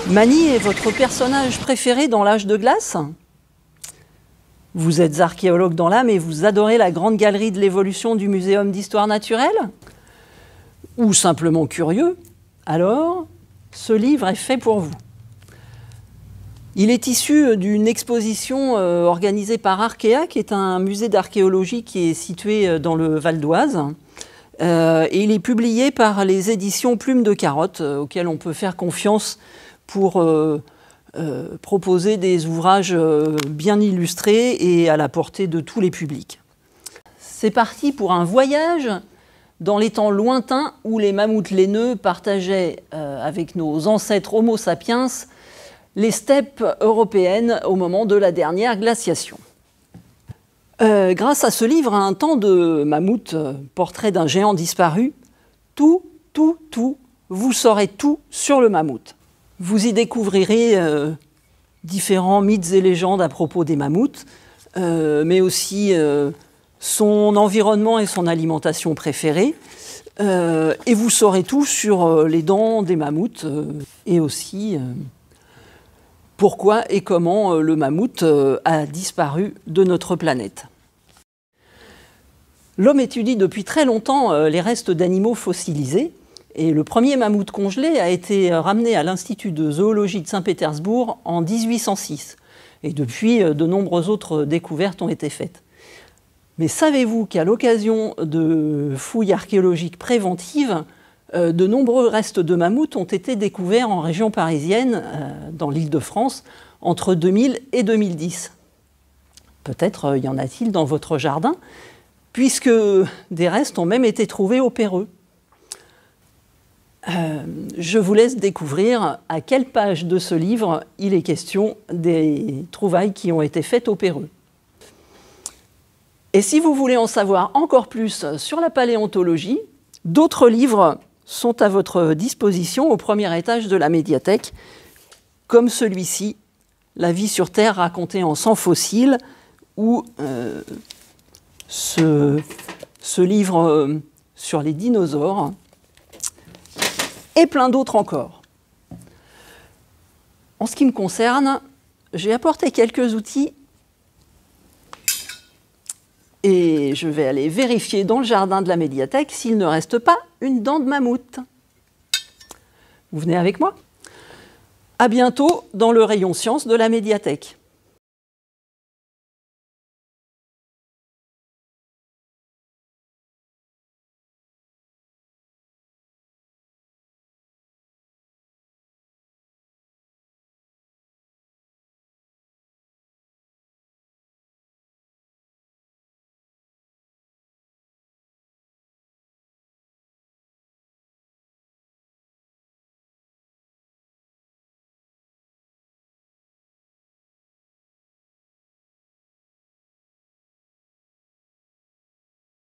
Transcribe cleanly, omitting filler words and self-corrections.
Mani est votre personnage préféré dans l'âge de glace? Vous êtes archéologue dans l'âme et vous adorez la grande galerie de l'évolution du Muséum d'histoire naturelle? Ou simplement curieux? Alors, ce livre est fait pour vous. Il est issu d'une exposition organisée par Arkea, qui est un musée d'archéologie qui est situé dans le Val d'Oise. Et il est publié par les éditions Plume de Carotte, auxquelles on peut faire confiance pour proposer des ouvrages bien illustrés et à la portée de tous les publics. C'est parti pour un voyage dans les temps lointains où les mammouths laineux partageaient avec nos ancêtres Homo sapiens les steppes européennes au moment de la dernière glaciation. Grâce à ce livre, Un temps de mammouth, portrait d'un géant disparu, tout, vous saurez tout sur le mammouth. Vous y découvrirez différents mythes et légendes à propos des mammouths, mais aussi son environnement et son alimentation préférée. Et vous saurez tout sur les dents des mammouths et aussi pourquoi et comment le mammouth a disparu de notre planète. L'homme étudie depuis très longtemps les restes d'animaux fossilisés. Et le premier mammouth congelé a été ramené à l'Institut de zoologie de Saint-Pétersbourg en 1806. Et depuis, de nombreuses autres découvertes ont été faites. Mais savez-vous qu'à l'occasion de fouilles archéologiques préventives, de nombreux restes de mammouths ont été découverts en région parisienne, dans l'Île-de-France, entre 2000 et 2010. Peut-être y en a-t-il dans votre jardin, puisque des restes ont même été trouvés au Péreux. Je vous laisse découvrir à quelle page de ce livre il est question des trouvailles qui ont été faites au Péreux. Et si vous voulez en savoir encore plus sur la paléontologie, d'autres livres sont à votre disposition au premier étage de la médiathèque, comme celui-ci, La vie sur Terre racontée en 100 fossiles, ou ce livre sur les dinosaures, et plein d'autres encore. En ce qui me concerne, j'ai apporté quelques outils et je vais aller vérifier dans le jardin de la médiathèque s'il ne reste pas une dent de mammouth. Vous venez avec moi? À bientôt dans le rayon sciences de la médiathèque.